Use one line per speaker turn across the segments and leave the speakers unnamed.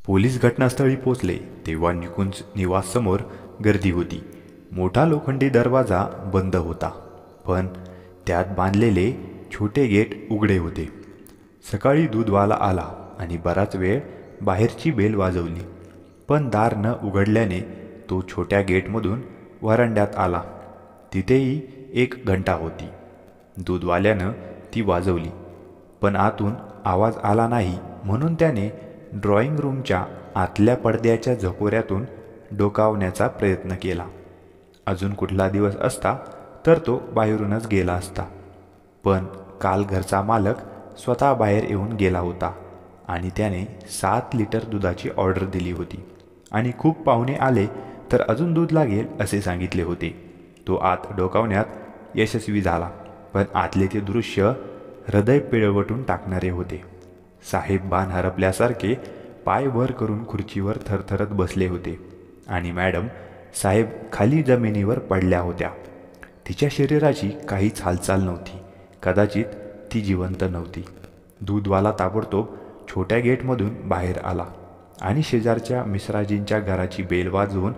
Police घटनास्थळी पोचले तेव्हा निकुंज निवाससमोर गर्दी होती. मोठा लोखंडी दरवाजा बंद होता, पण त्यात बांधलेले छोटे गेट उघडे होते. सकाळी दूधवाला आला आणि बराच वेळ बाहेरची बेल वाजवली, पण दार न उघडल्याने तो छोट्या गेटमधून वरांड्यात आला. तिथेही एक घंटा होती. दूधवाल्यानं ती वाजवली, पण आतून आवाज आला नाही. म्हणून त्याने ड्रॉइंग रूमच्या आतल्या पडद्याच्या झकोऱ्यातून डोकावण्याचा प्रयत्न केला. अजून कुठला दिवस असता तर तो बाहेरूनच गेला असता, पण काल घरचा मालक स्वतः बाहेर येऊन गेला होता आणि त्याने 7 लिटर दुधाची ऑर्डर दिली होती आणि खूप पाहुणे आले तर अजून दूध लागेल असे सांगितले होते. तो आत डोकावण्यात यशस्वी झाला, पण आतले ते दृश्य हृदय पिळवटून टाकणारे होते. साहेब भान हरपल्यासारखे पाय वर करून खुर्चीवर थरथरत बसले होते आणि मॅडम साहेब खाली जमिनीवर पडल्या होत्या. तिच्या शरीराची काहीच हालचाल नव्हती. कदाचित ती जिवंत नव्हती. दूधवाला ताबडतोब छोट्या गेटमधून बाहेर आला आणि शेजारच्या मिश्राजींच्या घराची बेल वाजवून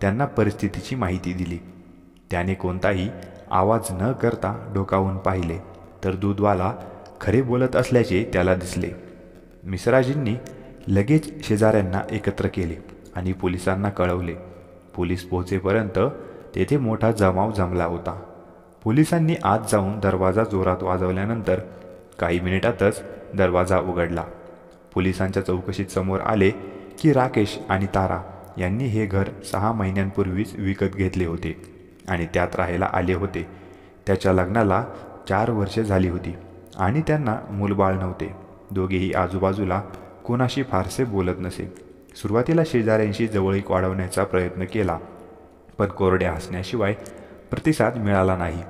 त्यांना परिस्थितीची माहिती दिली. त्याने कोणताही आवाज न करता डोकावून पाहिले तर दूधवाला खरे बोलत असल्याचे त्याला दिसले. मिश्राजींनी लगेच शेजाऱ्यांना एकत्र केले आणि पोलिसांना कळवले. पोलीस पोहोचेपर्यंत तेथे मोठा जमाव जमला होता. पोलिसांनी आत जाऊन दरवाजा जोरात वाजवल्यानंतर काही मिनिटातच दरवाजा उघडला. पोलिसांच्या चौकशीत समोर आले की राकेश आणि तारा यांनी हे घर 6 महिन्यांपूर्वीच विकत घेतले होते आणि त्यात राहायला आले होते. त्याच्या लग्नाला 4 वर्षे झाली होती आणि त्यांना मूलबाळ नव्हते. दोघेही आजूबाजूला कोणाशी फारसे बोलत नसे. सुरुवातीला शेजाऱ्यांशी जवळीक वाढवण्याचा प्रयत्न केला, पण कोरड्या हसण्याशिवाय प्रतिसाद मिळाला नाही.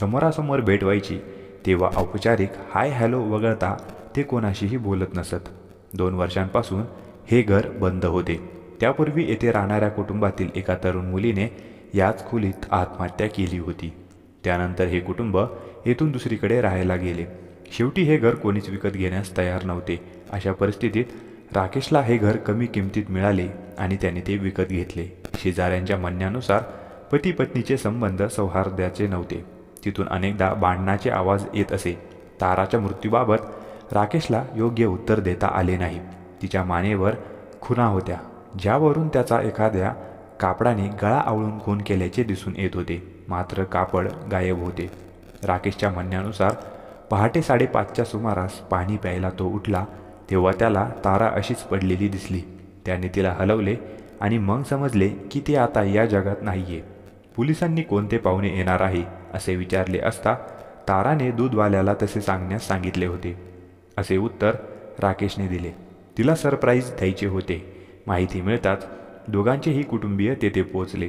समोरासमोर भेट व्हायची तेव्हा औपचारिक हाय हॅलो वगळता ते कोणाशीही बोलत नसत. 2 वर्षांपासून हे घर बंद होते. त्यापूर्वी येथे राहणाऱ्या कुटुंबातील एका तरुण मुलीने याच खोलीत आत्महत्या केली होती. त्यानंतर हे कुटुंब येथून दुसरीकडे राहायला गेले. शेवटी हे घर कोणीच विकत घेण्यास तयार नव्हते. अशा परिस्थितीत राकेशला हे घर कमी किमतीत मिळाले आणि त्याने ते विकत घेतले. शेजाऱ्यांच्या म्हणण्यानुसार पती पत्नीचे संबंध सौहार्दाचे नव्हते. तिथून अनेकदा भांडणाचे आवाज येत असे. ताराच्या मृत्यूबाबत राकेशला योग्य उत्तर देता आले नाही. तिच्या मानेवर खुणा होत्या, ज्यावरून त्याचा एखाद्या कापडाने गळा आवळून खून केल्याचे दिसून येत होते, मात्र कापड गायब होते. राकेशच्या म्हणण्यानुसार पहाटे 5:30च्या सुमारास पाणी प्यायला तो उठला तेव्हा त्याला तारा अशीच पडलेली दिसली. त्याने तिला हलवले आणि मग समजले की ती आता या जगात नाहीये. पोलिसांनी कोणते पाहुणे येणार आहे असे विचारले असता ताराने दूधवाल्याला तसे सांगण्यास सांगितले होते. असे उत्तर राकेशने दिले. तिला सरप्राईज द्यायचे होते. माहिती मिळताच दोघांचेही कुटुंबीय तेथे पोचले.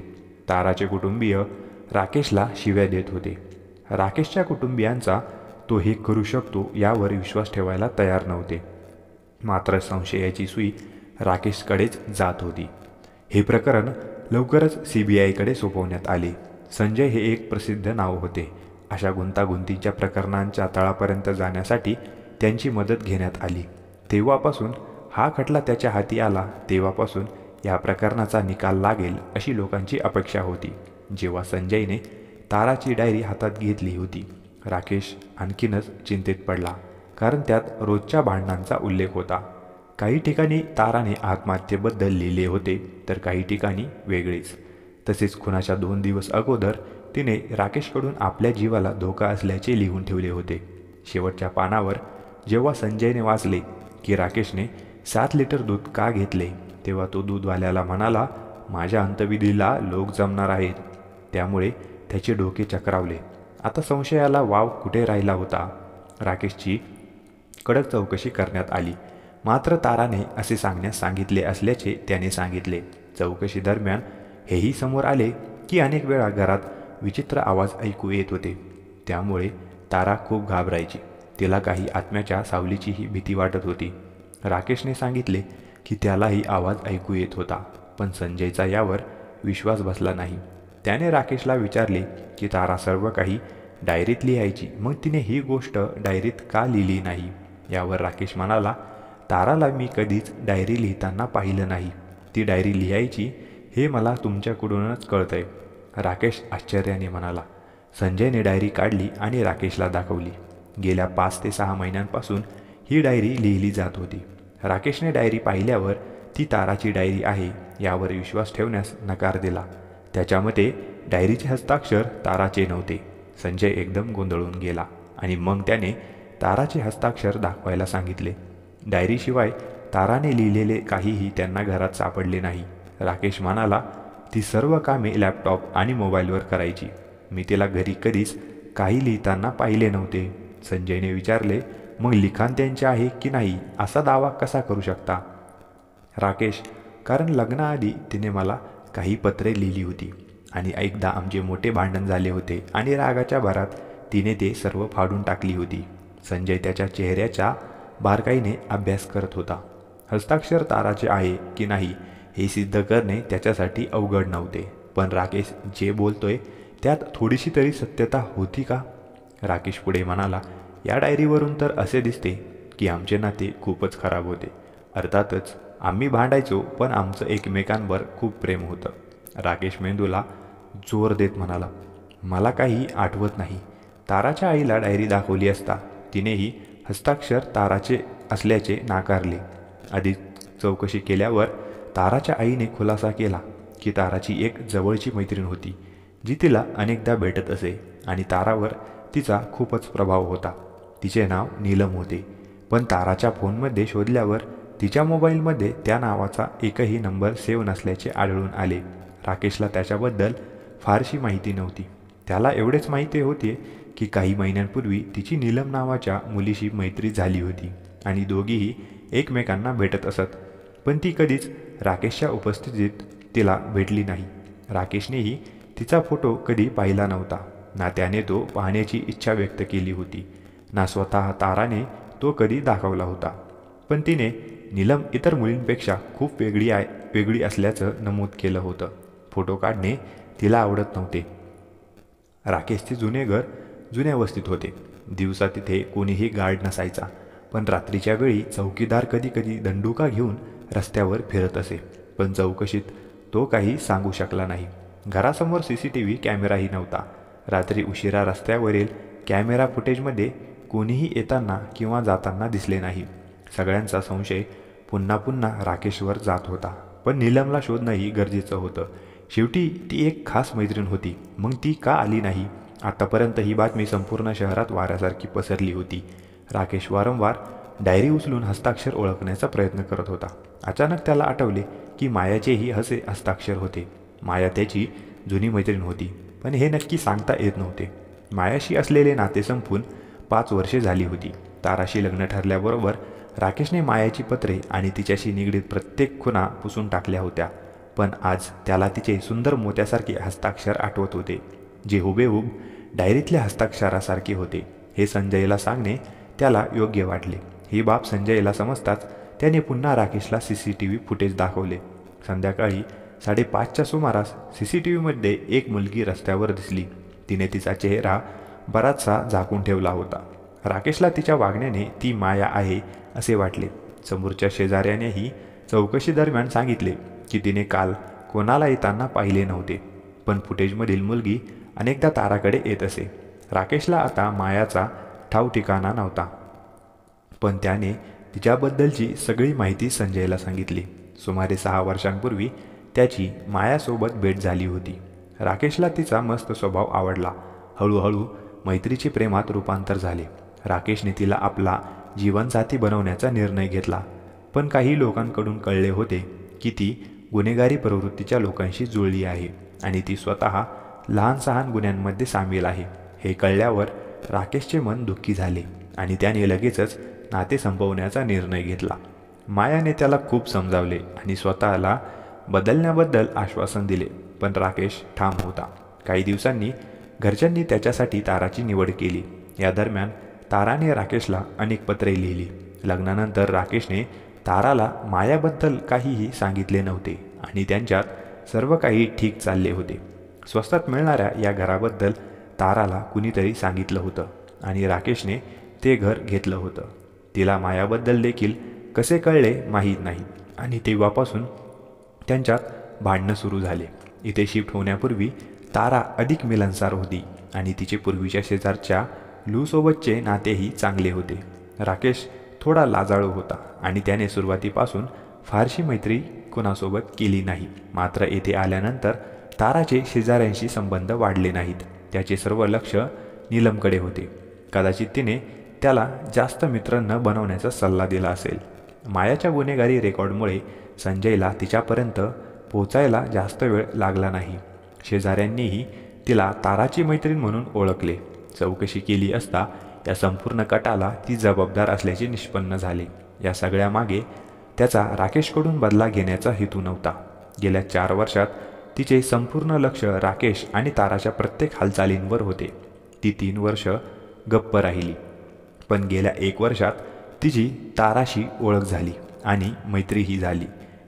ताराचे कुटुंबीय राकेशला शिव्या देत होते. राकेशच्या कुटुंबियांचा तो हे करू शकतो यावर विश्वास ठेवायला तयार नव्हते. मात्र संशयाची सुई राकेशकडेच जात होती. हे प्रकरण लवकरच CBIकडे सोपवण्यात आले. संजय हे एक प्रसिद्ध नाव होते. अशा गुंतागुंतीच्या प्रकरणांच्या तळापर्यंत जाण्यासाठी त्यांची मदत घेण्यात आली. तेव्हापासून हा खटला त्याच्या हाती आला तेव्हापासून या प्रकरणाचा निकाल लागेल अशी लोकांची अपेक्षा होती. जेव्हा संजयने ताराची डायरी हातात घेतली होती, राकेश आणखीनच चिंतेत पडला, कारण त्यात रोजच्या भांडणांचा उल्लेख होता. काही ठिकाणी ताराने आत्महत्येबद्दल लिहिले होते तर काही ठिकाणी वेगळेच. तसेच खुनाच्या 2 दिवस अगोदर तिने राकेशकडून आपल्या जीवाला धोका असल्याचे लिहून ठेवले होते. शेवटच्या पानावर जेव्हा संजयने वाचले की राकेशने 7 लिटर दूध का घेतले तेव्हा तो दूधवाल्याला म्हणाला, माझ्या अंत्यविधीला लोक जमणार आहेत. त्यामुळे त्याचे डोके चक्रावले. आता संशयाला वाव कुठे राहिला होता. राकेशची कडक चौकशी करण्यात आली, मात्र ताराने असे सांगण्यास सांगितले असल्याचे त्याने सांगितले. चौकशी दरम्यान हेही समोर आले की अनेक वेळा घरात विचित्र आवाज ऐकू येत होते. त्यामुळे तारा खूप घाबरायची. तिला काही आत्म्याच्या सावलीचीही भीती वाटत होती. राकेशने सांगितले की त्यालाही आवाज ऐकू येत होता, पण संजयचा यावर विश्वास बसला नाही. त्याने राकेशला विचारले की तारा सर्व काही डायरीत लिहायची, मग तिने ही गोष्ट डायरीत का लिहिली नाही. यावर राकेश म्हणाला, ताराला मी कधीच डायरी लिहिताना पाहिलं नाही. ती डायरी लिहायची हे मला तुमच्याकडूनच कळतंय, राकेश आश्चर्याने म्हणाला. संजयने डायरी काढली आणि राकेशला दाखवली. गेल्या 5 ते 6 महिन्यांपासून ही डायरी लिहिली जात होती. राकेशने डायरी पाहिल्यावर ती ताराची डायरी आहे यावर विश्वास ठेवण्यास नकार दिला. त्याच्या मते डायरीचे हस्ताक्षर ताराचे नव्हते. संजय एकदम गोंधळून गेला आणि मग त्याने ताराचे हस्ताक्षर दाखवायला सांगितले. डायरीशिवाय ताराने लिहिलेले काहीही त्यांना घरात सापडले नाही. राकेश म्हणाला, ती सर्व कामे लॅपटॉप आणि मोबाईलवर करायची. मी तिला घरी कधीच काही लिहिताना पाहिले नव्हते. संजयने विचारले, मग लिखाण त्यांचे आहे की नाही असा दावा कसा करू शकता? राकेश, कारण लग्नाआधी तिने मला काही पत्रे लिहिली होती आणि एकदा आमचे मोठे भांडण झाले होते आणि रागाच्या भरात तिने ते सर्व फाडून टाकली होती. संजय त्याच्या चेहऱ्याच्या बारकाईने अभ्यास करत होता. हस्ताक्षर ताराचे आहे की नाही हे सिद्ध करणे त्याच्यासाठी अवघड नव्हते. पण राकेश जे बोलतोय त्यात थोडीशी तरी सत्यता होती का? राकेश पुढे म्हणाला, या डायरीवरून तर असे दिसते की आमचे नाते खूपच खराब होते. अर्थातच आम्ही भांडायचो, पण आमचं एकमेकांवर खूप प्रेम होतं. राकेश मेंदूला जोर देत म्हणाला, मला काही आठवत नाही. ताराच्या आईला डायरी दाखवली असता तिनेही हस्ताक्षर ताराचे असल्याचे नाकारले. अधिक चौकशी केल्यावर ताराच्या आईने खुलासा केला की ताराची एक जवळची मैत्रीण होती जी तिला अनेकदा भेटत असे आणि तारावर तिचा खूपच प्रभाव होता. तिचे नाव नीलम होते, पण ताराच्या फोनमध्ये शोधल्यावर तिच्या मोबाईलमध्ये त्या नावाचा एकही नंबर सेव्ह नसल्याचे आढळून आले. राकेशला त्याच्याबद्दल फारशी माहिती नव्हती. त्याला एवढेच माहिती होते की काही महिन्यांपूर्वी तिची नीलम नावाच्या मुलीशी मैत्री झाली होती आणि दोघीही एकमेकांना भेटत असत. पण ती कधीच राकेशच्या उपस्थितीत तिला भेटली नाही. राकेशनेही तिचा फोटो कधी पाहिला नव्हता. ना त्याने तो पाहण्याची इच्छा व्यक्त केली होती, ना स्वतः ताराने तो कधी दाखवला होता. पण तिने नीलम इतर मुलींपेक्षा खूप वेगळी असल्याचं नमूद केलं होतं. फोटो काढणे तिला आवडत नव्हते. राकेशचे जुने घर जुन्या वस्तीत होते. दिवसा तिथे कोणीही गार्ड नसायचा, पण रात्रीच्या वेळी चौकीदार कधी दंडुका घेऊन रस्त्यावर फिरत असे. पण चौकशीत तो काही सांगू शकला नाही. घरासमोर CCTV कॅमेराही नव्हता. रात्री उशिरा रस्त्यावरील कॅमेरा फुटेजमध्ये कोणीही येताना किंवा जाताना दिसले नाही. सगळ्यांचा संशय पुन्हा पुन्हा राकेशवर जात होता. पण नीलमला शोधणंही गरजेचं होतं. शेवटी ती एक खास मैत्रीण होती, मग ती का आली नाही? आतापर्यंत ही बातमी संपूर्ण शहरात वाऱ्यासारखी पसरली होती. राकेश वारंवार डायरी उचलून हस्ताक्षर ओळखण्याचा प्रयत्न करत होता. अचानक त्याला आठवले की मायाचेही असे हस्ताक्षर होते. माया त्याची जुनी मैत्रीण होती, पण हे नक्की सांगता येत नव्हते. मायाशी असलेले नाते संपून 5 वर्षे झाली होती. ताराशी लग्न ठरल्याबरोबर राकेशने मायाची पत्रे आणि तिच्याशी निगडीत प्रत्येक खुणा पुसून टाकल्या होत्या. पण आज त्याला तिचे सुंदर मोत्यासारखे हस्ताक्षर आठवत होते, जे हुबेहूब डायरीतल्या हस्ताक्षरासारखे होते. हे संजयला सांगणे त्याला योग्य वाटले. ही बाब संजयला समजताच त्याने पुन्हा राकेशला CCTV फुटेज दाखवले. संध्याकाळी 5:30च्या सुमारास CCTVमध्ये एक मुलगी रस्त्यावर दिसली. तिने तिचा चेहरा बराचसा झाकून ठेवला होता. राकेशला तिच्या वागण्याने ती माया आहे असे वाटले. समोरच्या शेजाऱ्यानेही चौकशी दरम्यान सांगितले की तिने काल कोणाला येताना पाहिले नव्हते, पण फुटेजमधील मुलगी अनेकदा ताराकडे येत असे. राकेशला आता मायाचा ठाव ठिकाणा नव्हता, पण त्याने तिच्याबद्दलची सगळी माहिती संजयला सांगितली. सुमारे 6 वर्षांपूर्वी त्याची मायासोबत भेट झाली होती. राकेशला तिचा मस्त स्वभाव आवडला. हळूहळू मैत्रीचे प्रेमात रूपांतर झाले. राकेशने तिला आपला जीवनसाथी बनवण्याचा निर्णय घेतला. पण काही लोकांकडून कळले होते की ती गुन्हेगारी प्रवृत्तीच्या लोकांशी जुळली आहे आणि ती स्वतः लहान सहान गुन्ह्यांमध्ये सामील आहे. हे कळल्यावर राकेशचे मन दुःखी झाले आणि त्याने लगेचच नाते संपवण्याचा निर्णय घेतला. मायाने त्याला खूप समजावले आणि स्वतःला बदलण्याबद्दल आश्वासन दिले, पण राकेश ठाम होता. काही दिवसांनी घरच्यांनी त्याच्यासाठी ताराची निवड केली. या दरम्यान ताराने राकेशला अनेक पत्रे लिहिली. लग्नानंतर राकेशने ताराला मायाबद्दल काहीही सांगितले नव्हते आणि त्यांच्यात सर्व काही ठीक चालले होते. स्वस्तात मिळणाऱ्या या घराबद्दल ताराला कुणीतरी सांगितलं होतं आणि राकेशने ते घर घेतलं होतं. तिला मायाबद्दल देखील कसे कळले माहीत नाही आणि तेव्हापासून त्यांच्यात भांडणं सुरू झाले. इथे शिफ्ट होण्यापूर्वी तारा अधिक मिलनसार होती आणि तिचे पूर्वीच्या शेजारच्या लूसोबतचे नातेही चांगले होते. राकेश थोडा लाजाळू होता आणि त्याने सुरुवातीपासून फारशी मैत्री कुणासोबत केली नाही. मात्र येथे आल्यानंतर ताराचे शेजाऱ्यांशी संबंध वाढले नाहीत. त्याचे सर्व लक्ष नीलमकडे होते. कदाचित तिने त्याला जास्त मित्र न बनवण्याचा सल्ला दिला असेल. मायाच्या गुन्हेगारी रेकॉर्डमुळे संजयला तिच्यापर्यंत पोचायला जास्त वेळ लागला नाही. शेजाऱ्यांनीही तिला ताराची मैत्रीण म्हणून ओळखले. चौकशी केली असता या संपूर्ण कटाला ती जबाबदार असल्याचे निष्पन्न झाले. या सगळ्यामागे त्याचा राकेशकडून बदला घेण्याचा हेतू नव्हता. गेल्या 4 वर्षात तिचे संपूर्ण लक्ष राकेश आणि ताराच्या प्रत्येक हालचालींवर होते. ती 3 वर्ष गप्प राहिली, पण गेल्या 1 वर्षात तिची ताराशी ओळख झाली आणि मैत्रीही झाली.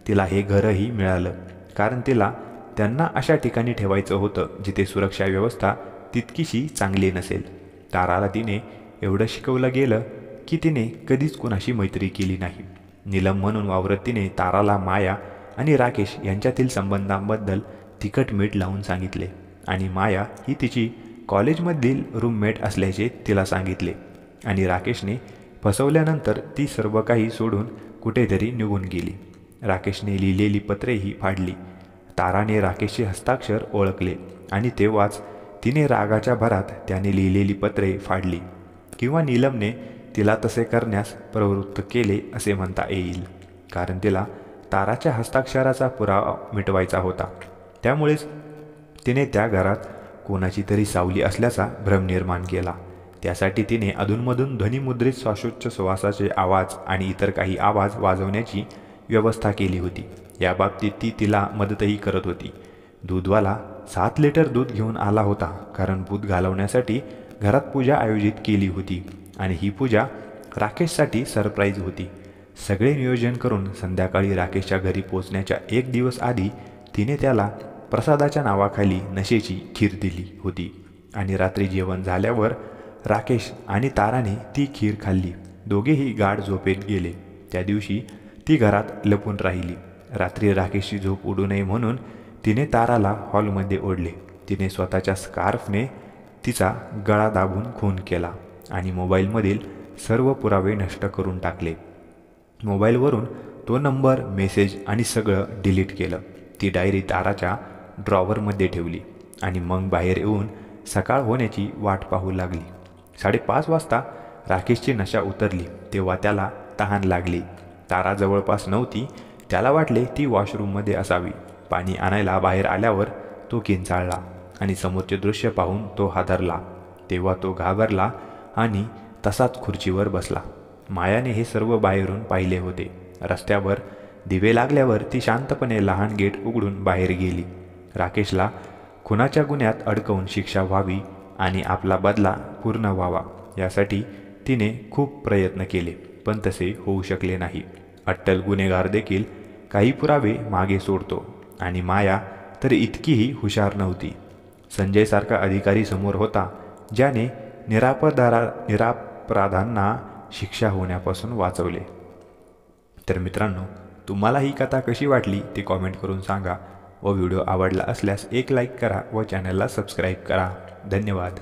तिला हे घरही मिळालं, कारण तिला त्यांना अशा ठिकाणी ठेवायचं होतं जिथे सुरक्षा व्यवस्था तितकीशी चांगली नसेल. ताराला तिने एवढं शिकवलं गेलं की तिने कधीच कुणाशी मैत्री केली नाही. नीलम म्हणून वावरत तिने ताराला माया आणि राकेश यांच्यातील संबंधांबद्दल तिखट मीठ लावून सांगितले आणि माया ही तिची कॉलेजमधील रूममेट असल्याचे तिला सांगितले आणि राकेशने फसवल्यानंतर ती सर्व काही सोडून कुठेतरी निघून गेली. राकेशने लिहिलेली पत्रेही फाडली. ताराने राकेशचे हस्ताक्षर ओळखले आणि तेव्हाच तिने रागाच्या भरात त्याने लिहिलेली पत्रे फाडली, किंवा नीलमने तिला तसे करण्यास प्रवृत्त केले असे म्हणता येईल, कारण तिला ताराच्या हस्ताक्षराचा पुरावा मिटवायचा होता. त्यामुळेच तिने त्या घरात कोणाची तरी सावली असल्याचा भ्रम निर्माण केला. त्यासाठी तिने अधूनमधून ध्वनिमुद्रित श्वासोच्छ्वासाचे आवाज आणि इतर काही आवाज वाजवण्याची व्यवस्था केली होती. या बाबतीत ती तिला मदतही करत होती. दूधवाला 7 लिटर दूध घेऊन आला होता, कारण दूध घालवण्यासाठी घरात पूजा आयोजित केली होती आणि ही पूजा राकेशसाठी सरप्राईज होती. सगळे नियोजन करून संध्याकाळी राकेशच्या घरी पोचण्याच्या 1 दिवस आधी तिने त्याला प्रसादाच्या नावाखाली नशेची खीर दिली होती आणि रात्री जेवण झाल्यावर राकेश आणि ताराने ती खीर खाल्ली. दोघेही गाढ झोपेत गेले. त्या दिवशी ती घरात लपून राहिली. रात्री राकेशची झोप उडू नये म्हणून तिने ताराला हॉलमध्ये ओढले. तिने स्वतःच्या स्कार्फने तिचा गळा दाबून खून केला आणि मोबाईलमधील सर्व पुरावे नष्ट करून टाकले. मोबाईलवरून तो नंबर, मेसेज आणि सगळं डिलीट केलं. ती डायरी ताराच्या ड्रॉवरमध्ये ठेवली आणि मग बाहेर येऊन सकाळ होण्याची वाट पाहू लागली. 5:30 वाजता राकेशची नशा उतरली तेव्हा त्याला तहान लागली. तारा जवळपास नव्हती. त्याला वाटले ती वॉशरूममध्ये असावी. पाणी आणायला बाहेर आल्यावर तो किंचाळला आणि समोरचे दृश्य पाहून तो हादरला. तेव्हा तो घाबरला आणि तसाच खुर्चीवर बसला. मायाने हे सर्व बाहेरून पाहिले होते. रस्त्यावर दिवे लागल्यावर ती शांतपणे लहान गेट उघडून बाहेर गेली. राकेशला खुनाच्या गुन्ह्यात अडकवून शिक्षा व्हावी आणि आपला बदला पूर्ण व्हावा यासाठी तिने खूप प्रयत्न केले, पण तसे होऊ शकले नाही. अट्टल गुन्हेगार देखील काही पुरावे मागे सोडतो आणि माया तर इतकीही हुशार नव्हती. संजयसारखा अधिकारी समोर होता ज्याने निरापराधांना शिक्षा होण्यापासून वाचवले. तर मित्रांनो, तुम्हाला ही कथा कशी वाटली ते कॉमेंट करून सांगा व व्हिडिओ आवडला असल्यास एक लाईक करा व चॅनलला सबस्क्राईब करा. धन्यवाद.